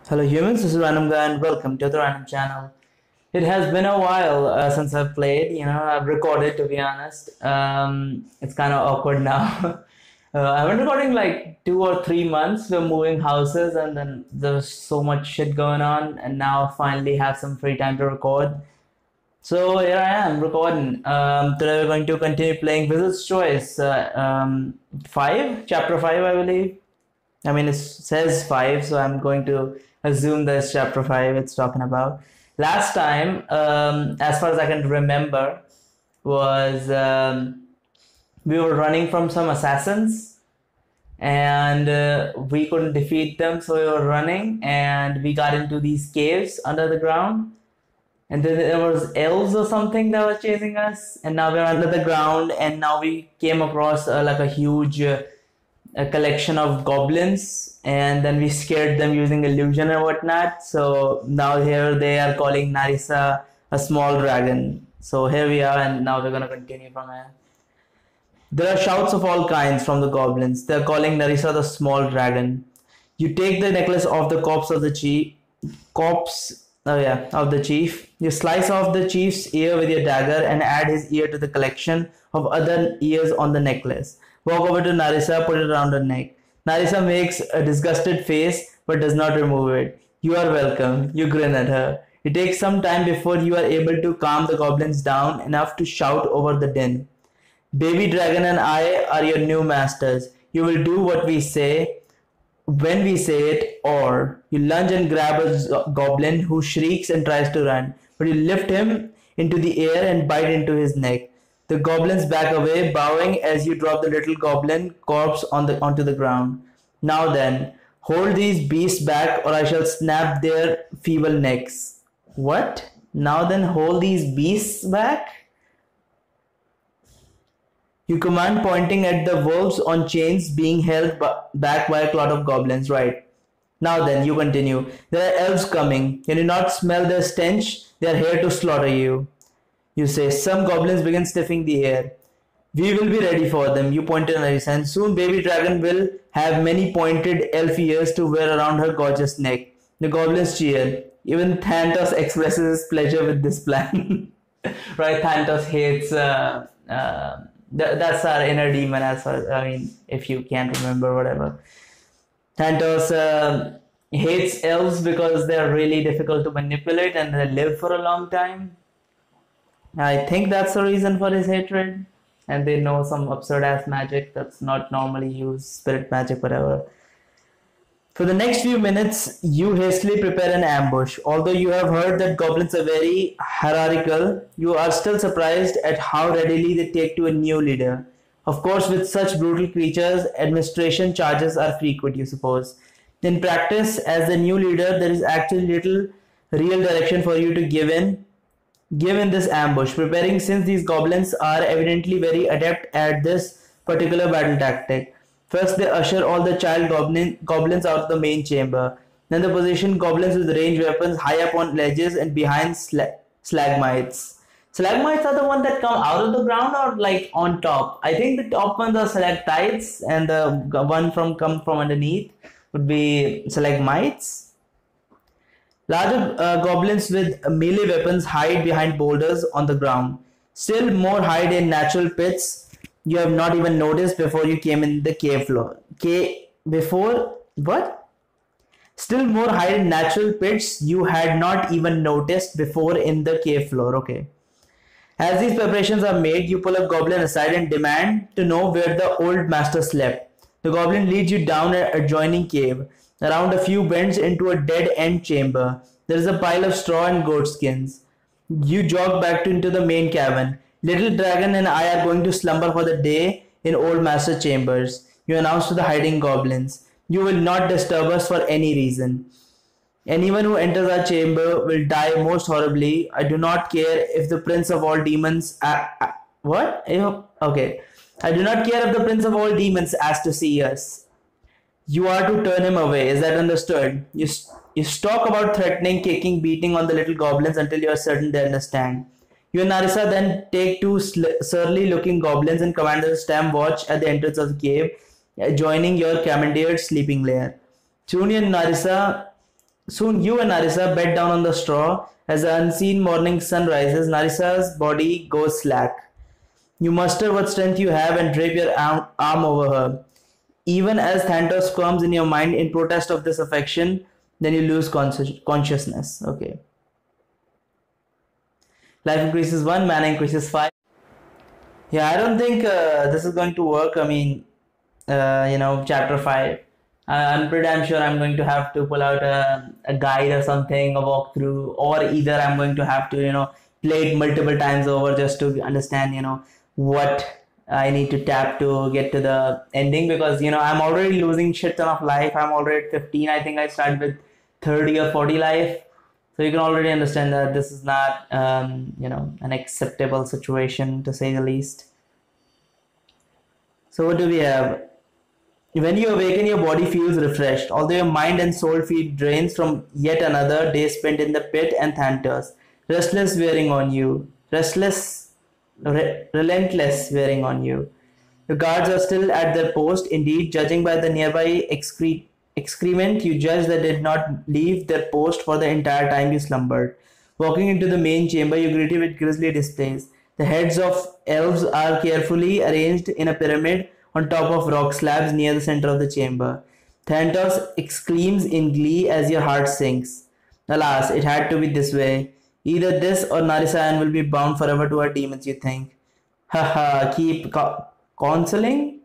Hello humans, this is Random Guy and welcome to the Random Channel. It has been a while since I've played, I've recorded to be honest. It's kind of awkward now. I've been recording like 2 or 3 months. We're moving houses and then there's so much shit going on and now I finally have some free time to record. So here I am recording. Today we're going to continue playing Wizard's Choice 5, Chapter 5 I believe. I mean, it says 5, so I'm going to assume that's chapter 5 it's talking about. Last time, as far as I can remember, was we were running from some assassins and we couldn't defeat them, so we were running and we got into these caves under the ground. And then there was elves or something that was chasing us, and now we're under the ground, and now we came across like a huge a collection of goblins, and then we scared them using illusion and whatnot. So now here they are calling Narissa a small dragon. So here we are, and now we're gonna continue from here. There are shouts of all kinds from the goblins. They're calling Narissa the small dragon. You take the necklace off the corpse of the chief. Corpse, oh yeah, of the chief. You slice off the chief's ear with your dagger and add his ear to the collection of other ears on the necklace. Walk over to Narissa, put it around her neck. Narissa makes a disgusted face but does not remove it. You are welcome. You grin at her. It takes some time before you are able to calm the goblins down enough to shout over the din. Baby Dragon and I are your new masters. You will do what we say when we say it, or you lunge and grab a goblin who shrieks and tries to run, but you lift him into the air and bite into his neck. The goblins back away, bowing as you drop the little goblin corpse onto the ground. Now then, hold these beasts back, or I shall snap their feeble necks. What? Now then, hold these beasts back? You command, pointing at the wolves on chains being held back by a clot of goblins. Right. Now then, you continue. There are elves coming. Can you not smell their stench? They are here to slaughter you. You say. Some goblins begin sniffing the air. We will be ready for them. You point to Narissa, and soon Baby Dragon will have many pointed elf ears to wear around her gorgeous neck. The goblins cheer. Even Thantos expresses his pleasure with this plan. Right, Thantos hates that's our inner demon, as far, I mean, if you can't remember, whatever. Thantos hates elves because they're really difficult to manipulate and they live for a long time. I think that's the reason for his hatred. And they know some absurd ass magic that's not normally used, spirit magic, whatever. For the next few minutes, you hastily prepare an ambush. Although you have heard that goblins are very hierarchical, you are still surprised at how readily they take to a new leader. Of course, with such brutal creatures, administration charges are frequent, you suppose. In practice, as the new leader, there is actually little real direction for you to give in this ambush, preparing since these goblins are evidently very adept at this particular battle tactic. First, they usher all the child goblins out of the main chamber. Then they position goblins with ranged weapons high up on ledges and behind slagmites. Slagmites are the ones that come out of the ground or like on top. I think the top ones are stalactites and the one come from underneath would be stalagmites. Larger goblins with melee weapons hide behind boulders on the ground. Still more hide in natural pits you have not even noticed before you came in the cave floor. Before what? Still more hide in natural pits you had not even noticed before in the cave floor. Okay. As these preparations are made, you pull a goblin aside and demand to know where the old master slept. The goblin leads you down an adjoining cave, around a few bends into a dead-end chamber. There is a pile of straw and goat skins. You jog back into the main cavern. Little Dragon and I are going to slumber for the day in Old Master Chambers. You announce to the hiding goblins. You will not disturb us for any reason. Anyone who enters our chamber will die most horribly. I do not care if the Prince of all demons... what? Okay. I do not care if the Prince of all demons asks to see us. You are to turn him away. Is that understood? You talk about threatening, kicking, beating on the little goblins until you are certain they understand. You and Narissa then take two surly-looking goblins and command them to stand watch at the entrance of the cave, joining your commandeered sleeping lair. Soon you and Narissa Soon you and Narissa bed down on the straw. As the unseen morning sun rises, Narissa's body goes slack. You muster what strength you have and drape your arm over her. Even as Thanatos squirms in your mind in protest of this affection, then you lose consciousness. Okay. Life increases 1, mana increases 5. Yeah, I don't think this is going to work. I mean, chapter 5. I'm pretty damn sure I'm going to have to pull out a guide or something, a walkthrough, or either I'm going to have to, play it multiple times over just to understand, what I need to tap to get to the ending because, I'm already losing shit ton of life. I'm already at 15. I think I started with 30 or 40 life. So you can already understand that this is not, an acceptable situation to say the least. So what do we have? When you awaken, your body feels refreshed, although your mind and soul feel drains from yet another day spent in the pit and Thanatos, restless wearing on you, relentless wearing on you. The guards are still at their post. Indeed, judging by the nearby excrement, you judge that they did not leave their post for the entire time you slumbered. Walking into the main chamber, you greet with grisly displays. The heads of elves are carefully arranged in a pyramid on top of rock slabs near the center of the chamber. Thanatos exclaims in glee as your heart sinks. Alas, it had to be this way. Either this or Narisayan will be bound forever to her demons, you think. Haha, keep consoling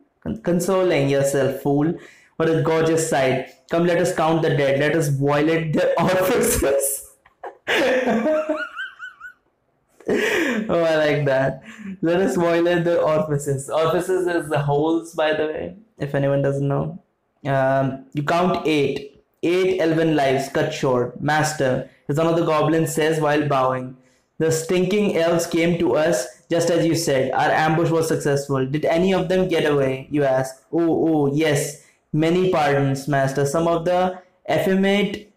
yourself, fool. What a gorgeous sight. Come, let us count the dead. Let us violate their orifices. Oh, I like that. Let us violate the orifices. Orifices is the holes, by the way, if anyone doesn't know. You count 8. 8 elven lives cut short. Master, as one of the goblins says while bowing. The stinking elves came to us just as you said. Our ambush was successful. Did any of them get away? You ask. Oh, yes. Many pardons, Master. Some of the effeminate,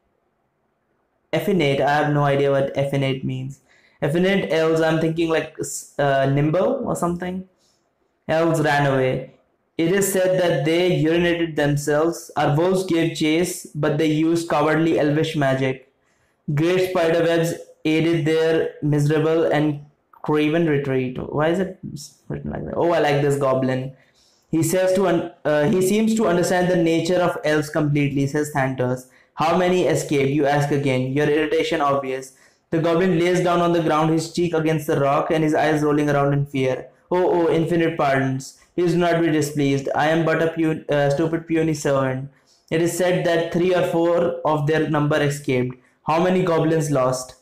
I have no idea what effeminate means. Effeminate elves, I'm thinking like nimble or something. Elves ran away. It is said that they urinated themselves. Our wolves gave chase, but they used cowardly elvish magic. Great spiderwebs aided their miserable and craven retreat. Why is it written like that? Oh, I like this goblin. He seems to understand the nature of elves completely, says Thanatos. How many escaped? You ask again. Your irritation obvious. The goblin lays down on the ground, his cheek against the rock, and his eyes rolling around in fear. Oh, infinite pardons. Please do not be displeased. I am but a stupid puny servant. It is said that 3 or 4 of their number escaped. How many goblins lost?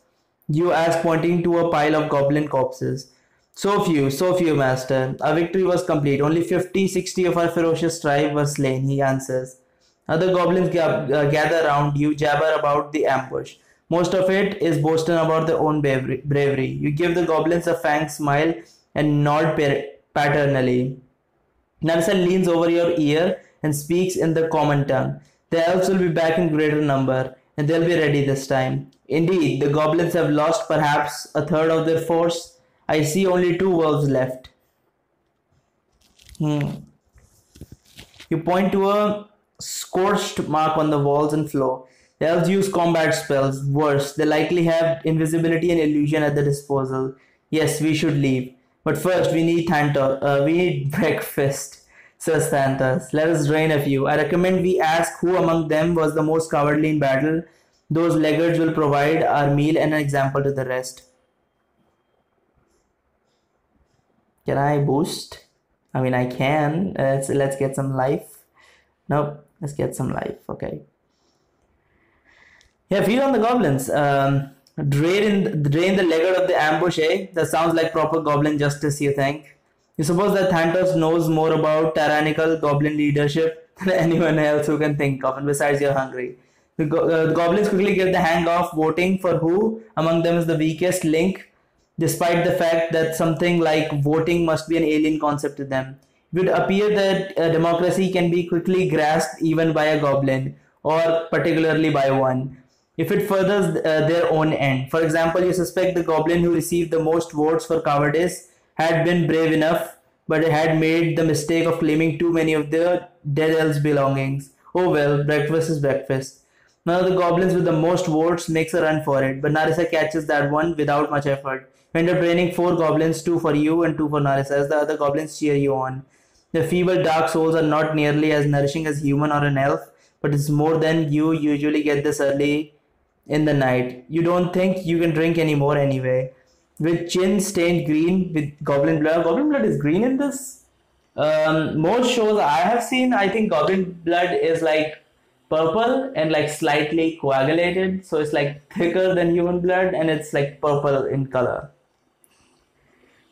You ask, pointing to a pile of goblin corpses. So few, master. Our victory was complete. Only 50, 60 of our ferocious tribe were slain, he answers. Other goblins gather around you, jabber about the ambush. Most of it is boasting about their own bravery. You give the goblins a fanged smile and nod paternally. Narsa leans over your ear and speaks in the common tongue. The elves will be back in greater number, and they'll be ready this time. Indeed, the goblins have lost perhaps a third of their force. I see only 2 wolves left. You point to a scorched mark on the walls and floor. The elves use combat spells. Worse, they likely have invisibility and illusion at their disposal. Yes, we should leave. But first, we need breakfast, says Thanatos. Let us drain a few. I recommend we ask who among them was the most cowardly in battle. Those laggards will provide our meal and an example to the rest. Can I boost? I mean, I can. Let's get some life. Nope. Let's get some life. Okay. Yeah, feed on the goblins. Drain the laggard of the ambush, eh? That sounds like proper goblin justice, you think? You suppose that Thanatos knows more about tyrannical goblin leadership than anyone else who can think of, and besides, you're hungry. The goblins quickly get the hang of voting for who among them is the weakest link, despite the fact that something like voting must be an alien concept to them. It would appear that democracy can be quickly grasped even by a goblin, or particularly by one, if it furthers their own end. For example, you suspect the goblin who received the most votes for cowardice had been brave enough, but had made the mistake of claiming too many of the dead elves' belongings. Oh well, breakfast is breakfast. One of the goblins with the most votes makes a run for it, but Narissa catches that one without much effort. You end up training four goblins, two for you and two for Narissa, as the other goblins cheer you on. The feeble dark souls are not nearly as nourishing as human or an elf, but it's more than you usually get this early in the night. You don't think you can drink anymore anyway. With chin stained green with goblin blood is green in this. Most shows I have seen, I think goblin blood is like purple and like slightly coagulated, so it's like thicker than human blood and it's like purple in color.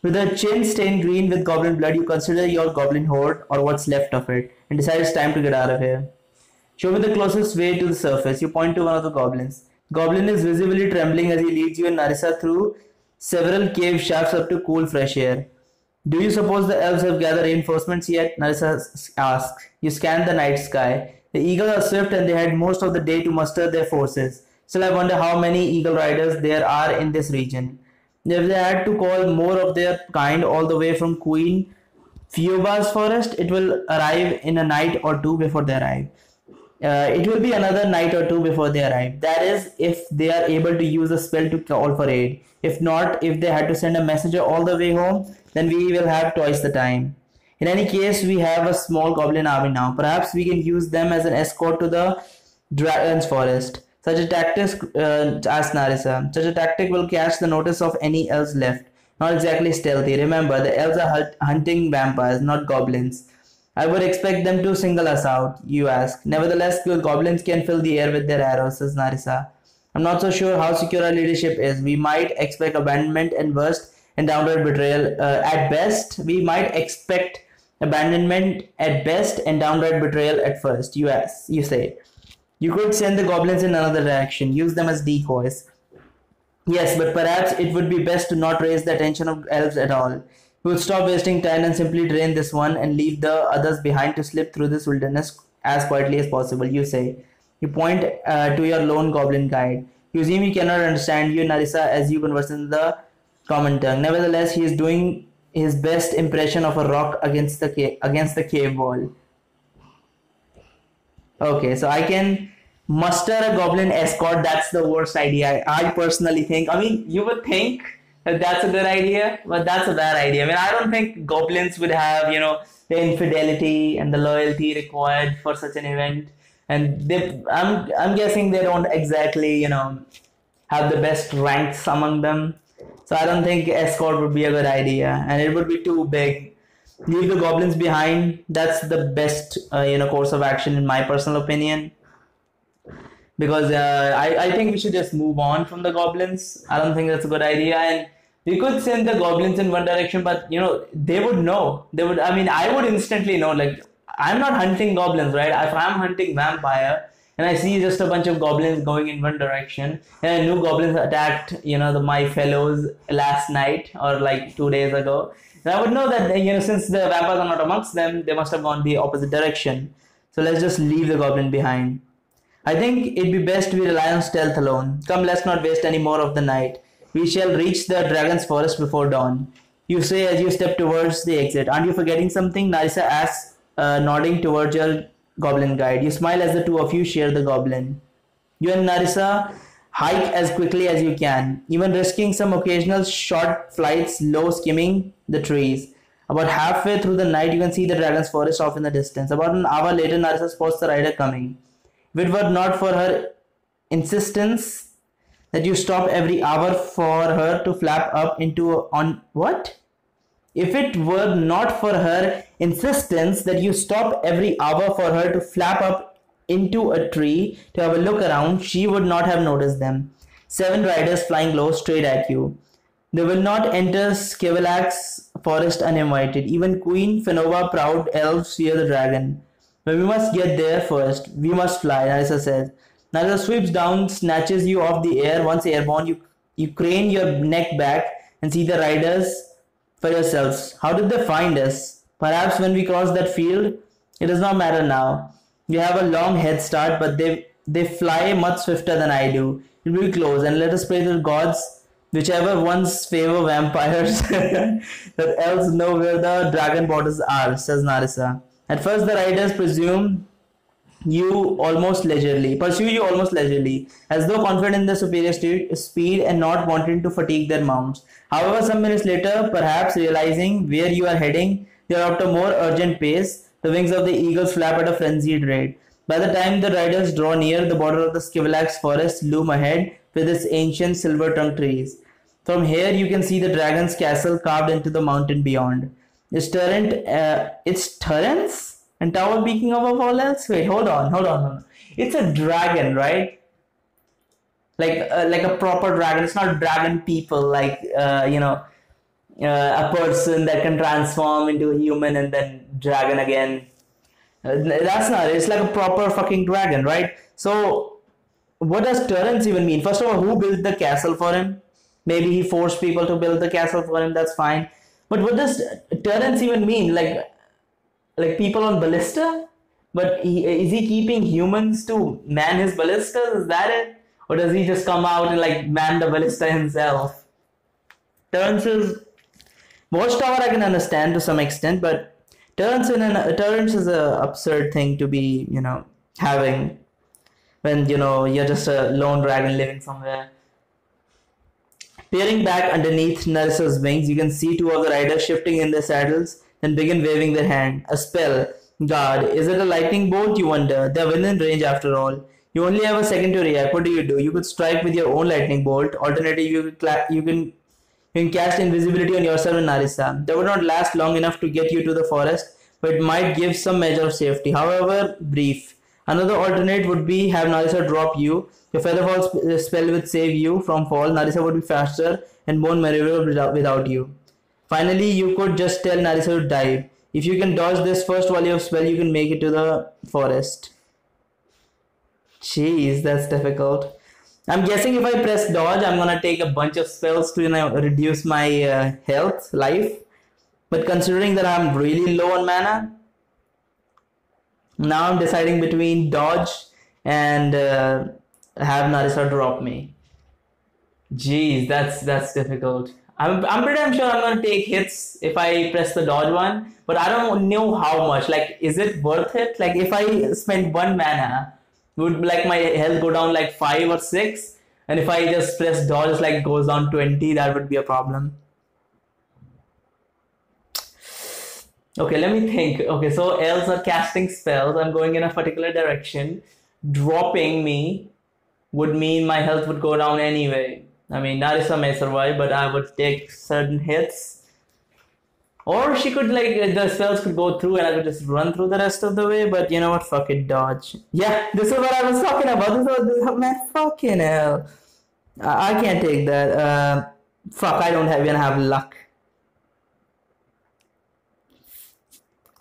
With a chin stained green with goblin blood, you consider your goblin horde or what's left of it and decide it's time to get out of here. Show me the closest way to the surface. You point to one of the goblins. Goblin is visibly trembling as he leads you and Narissa through several cave shafts up to cool fresh air. Do you suppose the elves have gathered reinforcements yet? Narissa asks. You scan the night sky. The eagles are swift and they had most of the day to muster their forces. Still, I wonder how many eagle riders there are in this region. If they had to call more of their kind all the way from Queen Fioba's forest, it will arrive in a night or two before they arrive. It will be another night or two before they arrive. That is, if they are able to use a spell to call for aid. If not, if they had to send a messenger all the way home, then we will have twice the time. In any case, we have a small goblin army now. Perhaps we can use them as an escort to the dragon's forest. Such a tactic, asked Narissa. Such a tactic will catch the notice of any elves left. Not exactly stealthy. Remember, the elves are hunting vampires, not goblins. I would expect them to single us out, you ask. Nevertheless, the goblins can fill the air with their arrows, says Narissa. I'm not so sure how secure our leadership is. We might expect abandonment and worst and downright betrayal. At best, we might expect abandonment at best and downright betrayal at first, you say. You could send the goblins in another direction, use them as decoys. Yes, but perhaps it would be best to not raise the attention of elves at all. We would stop wasting time and simply drain this one and leave the others behind to slip through this wilderness as quietly as possible, you say. You point to your lone goblin guide. You seem he cannot understand you, Narissa, as you converse in the common tongue. Nevertheless, he is doing his best impression of a rock against the cave wall. Okay, so I can muster a goblin escort. That's the worst idea. I personally think. I mean, you would think that that's a good idea, but that's a bad idea. I mean, I don't think goblins would have, the infidelity and the loyalty required for such an event. And I'm guessing they don't exactly, have the best ranks among them. So I don't think escort would be a good idea, and it would be too big. Leave the goblins behind. That's the best, course of action in my personal opinion. Because I think we should just move on from the goblins. I don't think that's a good idea. And we could send the goblins in one direction, but they would know. I would instantly know. Like, I'm not hunting goblins, right? If I'm hunting vampire and I see just a bunch of goblins going in one direction, and I knew goblins attacked, my fellows last night or like 2 days ago, then I would know that, since the vampires are not amongst them, they must have gone the opposite direction. So let's just leave the goblin behind. I think it'd be best we rely on stealth alone. Come, let's not waste any more of the night. We shall reach the dragon's forest before dawn. You say as you step towards the exit. Aren't you forgetting something? Narissa asks, nodding towards your goblin guide. You smile as the two of you share the goblin. You and Narissa hike as quickly as you can, even risking some occasional short flights low skimming the trees. About halfway through the night, you can see the dragon's forest off in the distance. About an hour later, Narissa spots the rider coming. If it were not for her insistence that you stop every hour for her to flap up into on what? If it were not for her insistence that you stop every hour for her to flap up into a tree to have a look around, she would not have noticed them. 7 riders flying low straight at you. They will not enter Skivalak's forest uninvited. Even Queen Fenova proud elves fear the dragon. But we must get there first. We must fly, Narissa says. Narissa sweeps down, snatches you off the air. Once airborne, you crane your neck back and see the riders for yourselves. How did they find us? Perhaps when we cross that field? It does not matter now. You have a long head start, but they fly much swifter than I do. It will be close, and let us pray to the gods, whichever ones favor vampires, that elves know where the dragon borders are, says Narissa. At first the riders presume pursue you almost leisurely, as though confident in their superior speed and not wanting to fatigue their mounts. However, some minutes later, perhaps realizing where you are heading, you are at a more urgent pace. The wings of the eagles flap at a frenzied rate. By the time the riders draw near, the border of the Skivalax forest loom ahead with its ancient silver-trunked trees. From here, you can see the dragon's castle carved into the mountain beyond. Its turrets and tower beaking above all else. Wait, hold on. It's a dragon, right? Like a proper dragon. It's not dragon people, like a person that can transform into a human and then dragon again. That's not it. It's like a proper fucking dragon, right? So, what does Terence even mean? First of all, who built the castle for him? Maybe he forced people to build the castle for him. That's fine. But what does Terence even mean? Like people on ballista? But is he keeping humans to man his ballistas? Is that it? Or does he just come out and like man the ballista himself? Terence's watchtower I can understand to some extent, but Terence is a absurd thing to be, having when you're just a lone dragon living somewhere. Peering back underneath Narissa's wings, you can see two of the riders shifting in their saddles, then begin waving their hand. A spell. God, is it a lightning bolt? You wonder. They're within range after all. You only have a second to react. What do? You could strike with your own lightning bolt. Alternatively, you can cast invisibility on yourself and Narissa. That would not last long enough to get you to the forest, but it might give some measure of safety. However, brief. Another alternate would be have Narissa drop you. Your Featherfall spell would save you from fall. Narissa would be faster and more maneuverable without you. Finally, you could just tell Narissa to dive. If you can dodge this first volley of spell, you can make it to the forest. Jeez, that's difficult. I'm guessing if I press dodge, I'm gonna take a bunch of spells to reduce my life. But considering that I'm really low on mana, now I'm deciding between dodge and have Narissa drop me. Jeez, that's difficult. I'm pretty sure I'm gonna take hits if I press the dodge one, but I don't know how much. Like, is it worth it? Like, if I spend 1 mana, would like my health go down like 5 or 6? And if I just press dodge, like goes down 20, that would be a problem. Okay, let me think. Okay, so elves are casting spells. I'm going in a particular direction. Dropping me would mean my health would go down anyway. I mean, Narissa may survive, but I would take certain hits. Or she could, like, the spells could go through and I could just run through the rest of the way. But you know what? Fuck it, dodge. Yeah, this is what I was talking about. Man, fucking hell. I can't take that. Fuck, I don't even have luck.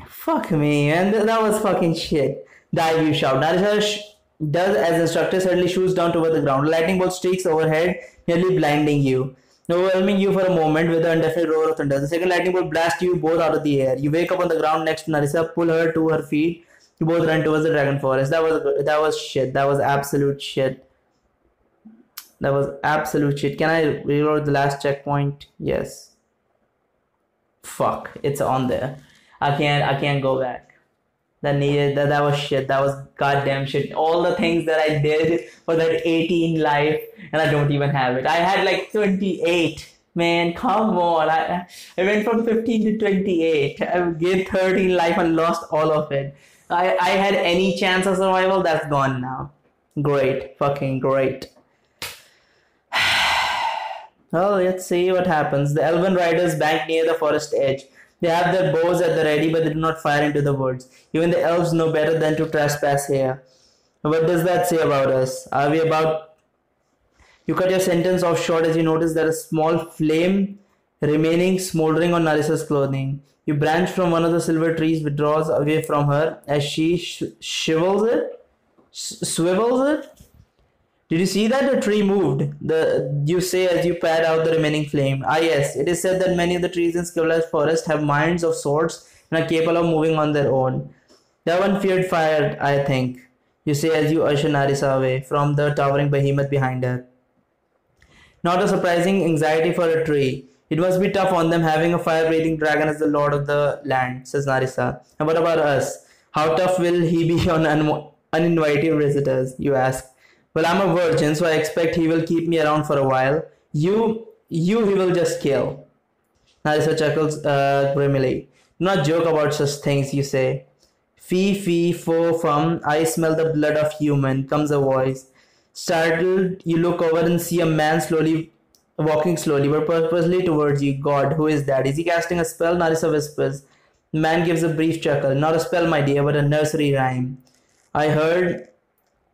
Fuck me, man. That was fucking shit. Dive, you shout. Narissa does as instructed, suddenly shoots down toward the ground. Lightning bolt streaks overhead, nearly blinding you, overwhelming you for a moment with an indefinite roar of thunder. The second lightning bolt blasts you both out of the air. You wake up on the ground next to Narissa, pull her to her feet. You both run towards the dragon forest. That was shit. That was absolute shit. That was absolute shit. Can I reload the last checkpoint? Yes. Fuck, it's on there. I can't go back. That was shit. That was goddamn shit. All the things that I did for that 18 life, and I don't even have it. I had like 28. Man, come on. I went from 15 to 28. I gained 13 life and lost all of it. I had any chance of survival. That's gone now. Great. Fucking great. Well, let's see what happens. The elven riders bank near the forest edge. They have their bows at the ready, but they do not fire into the woods. Even the elves know better than to trespass here. What does that say about us? Are we about... You cut your sentence off short as you notice that a small flame remaining smoldering on Narissa's clothing. You branch from one of the silver trees, withdraws away from her as she swivels it. Did you see that the tree moved? You say as you pat out the remaining flame. Ah yes, it is said that many of the trees in Skivalax forest have minds of sorts and are capable of moving on their own. That one feared fire, I think. You say as you usher Narissa away from the towering behemoth behind her. Not a surprising anxiety for a tree. It must be tough on them having a fire-breathing dragon as the lord of the land, says Narissa. And what about us? How tough will he be on uninvited visitors, you ask. Well, I'm a virgin, so I expect he will keep me around for a while. You, he will just kill. Narissa chuckles grimly. Do not joke about such things, you say. Fee, fee, fo, fum, I smell the blood of human, comes a voice. Startled, you look over and see a man walking slowly, but purposely towards you. God, who is that? Is he casting a spell? Narissa whispers. The man gives a brief chuckle. Not a spell, my dear, but a nursery rhyme. I heard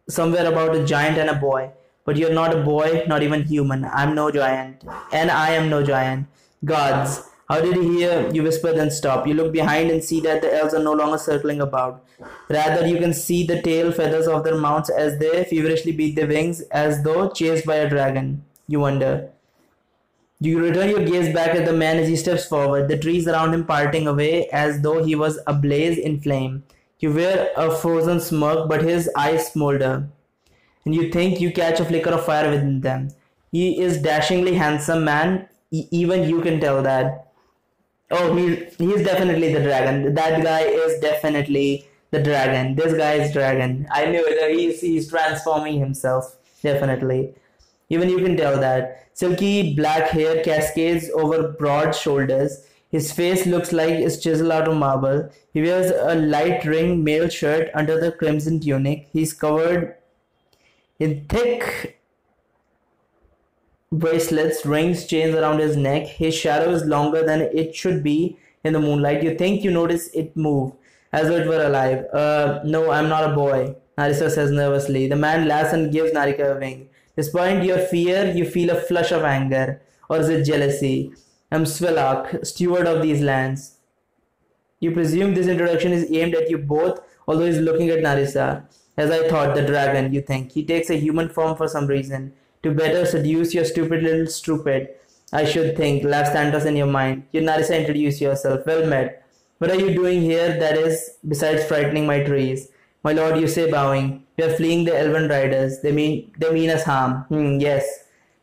somewhere about a giant and a boy. But you're not a boy, not even human. I'm no giant. And I am no giant. Gods. How did he hear? You whisper, then stop. You look behind and see that the elves are no longer circling about. Rather, you can see the tail feathers of their mounts as they feverishly beat their wings as though chased by a dragon. You wonder. You return your gaze back at the man as he steps forward, the trees around him parting away as though he was ablaze in flame. You wear a frozen smirk, but his eyes smolder, and you think you catch a flicker of fire within them. He is dashingly handsome man, even you can tell that. Oh, he is definitely the dragon. That guy is definitely the dragon. This guy is dragon. I knew it. He's transforming himself. Definitely. Even you can tell that. Silky black hair cascades over broad shoulders. His face looks like it's chiseled out of marble. He wears a light ring mail shirt under the crimson tunic. He's covered in thick bracelets, rings, chains around his neck. His shadow is longer than it should be in the moonlight. You think you notice it move, as though it were alive. No, I'm not a boy, Narissa says nervously. The man laughs and gives Narika a wink. Despite your fear, you feel a flush of anger. Or is it jealousy? I'm Svelak, steward of these lands. You presume this introduction is aimed at you both, although he's looking at Narissa. As I thought, the dragon, you think. He takes a human form for some reason. To better seduce your stupid little stupid. I should think, laughs Santos in your mind. You, Narissa, introduce yourself. Well met. What are you doing here, that is, besides frightening my trees? My lord, you say, bowing. We are fleeing the elven riders. They mean us harm. Yes.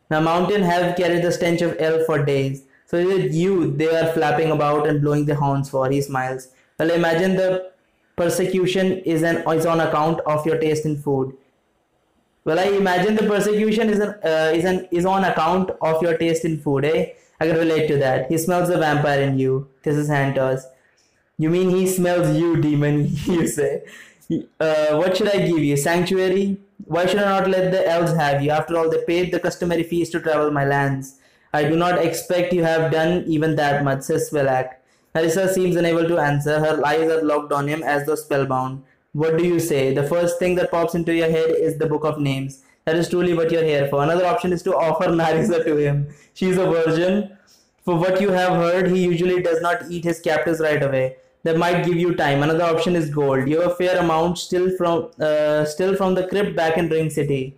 The mountain have carried the stench of elf for days. So is it you they are flapping about and blowing the horns for? He smiles. Well, imagine the persecution is on account of your taste in food. Well, I imagine the persecution is on account of your taste in food, eh? I can relate to that. He smells the vampire in you. This is Santos. You mean he smells you, demon, you say. What should I give you? Sanctuary? Why should I not let the elves have you? After all, they paid the customary fees to travel my lands. I do not expect you have done even that much, says Svelak. Narissa seems unable to answer. Her eyes are locked on him as though spellbound. What do you say? The first thing that pops into your head is the book of names. That is truly what you're here for. Another option is to offer Narissa to him. She is a virgin. For what you have heard, he usually does not eat his captives right away. That might give you time. Another option is gold. You have a fair amount still from the crypt back in Ring City.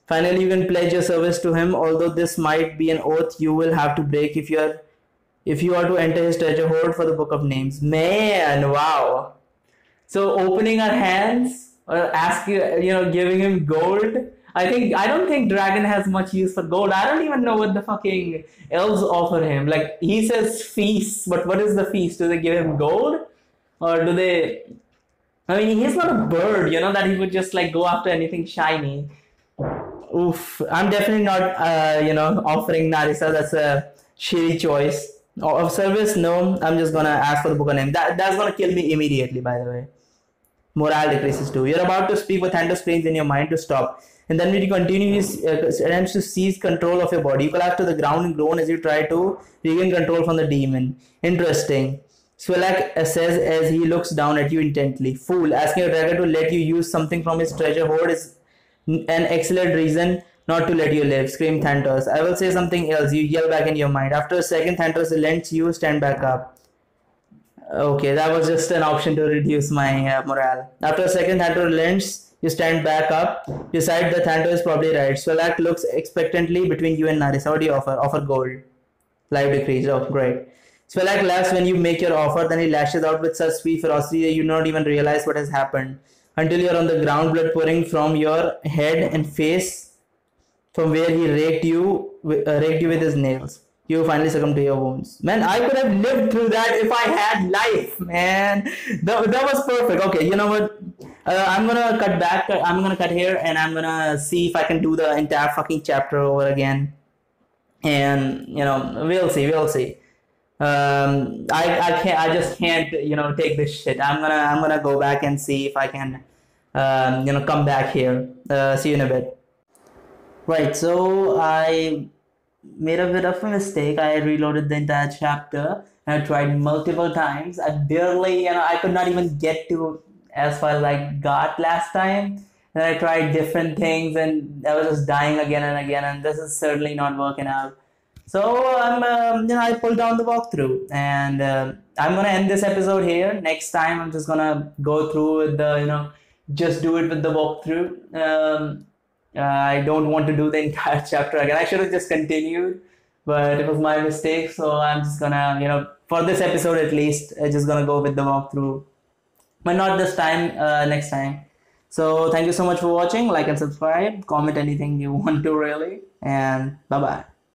Finally, you can pledge your service to him, although this might be an oath you will have to break if you are to enter his treasure hoard for the book of names. Man, wow. So opening our hands or asking, giving him gold. I don't think dragon has much use for gold. I don't even know what the fucking elves offer him. Like, he says feast, but what is the feast? Do they give him gold? Or do they... I mean, he's not a bird, that he would just like go after anything shiny. Oof. I'm definitely not, offering Narissa. That's a shitty choice. Of service, no. I'm just gonna ask for the book of name. That's gonna kill me immediately, by the way. Morale decreases too. You're about to speak with Thunder screams in your mind to stop. And then when you continue, he attempts to seize control of your body. You collapse to the ground and groan as you try to regain control from the demon. Interesting. Svelak says as he looks down at you intently. Fool, asking a dragon to let you use something from his treasure hoard is an excellent reason not to let you live, screamed Thantos. I will say something else, you yell back in your mind. After a second, Thantos lets you stand back up. Okay, that was just an option to reduce my morale. After a second, Thantos relents, you stand back up. You decide that Thantos is probably right. Svelak looks expectantly between you and Narissa. What do you offer? Offer gold. Life decrease. Oh, great. Svelak laughs when you make your offer, then he lashes out with such sweet ferocity that you don't even realize what has happened. Until you're on the ground, blood pouring from your head and face from where he raked you with his nails. You finally succumb to your wounds. Man, I could have lived through that if I had life, man. That was perfect. Okay, you know what? I'm gonna cut back. I'm gonna cut here, and I'm gonna see if I can do the entire fucking chapter over again. And we'll see. I just can't take this shit. I'm gonna go back and see if I can come back here. See you in a bit. Right, so I made a bit of a mistake. I reloaded the entire chapter and I tried multiple times. I barely, I could not even get to as far as I got last time. And I tried different things and I was just dying again and again, and this is certainly not working out. So I pulled down the walkthrough, and I'm gonna end this episode here. Next time, I'm just gonna go through with the, just do it with the walkthrough. I don't want to do the entire chapter again. I should have just continued, but it was my mistake. So I'm just gonna, for this episode at least, I'm just gonna go with the walkthrough, but not this time. Next time. So thank you so much for watching. Like and subscribe. Comment anything you want to really, and bye bye.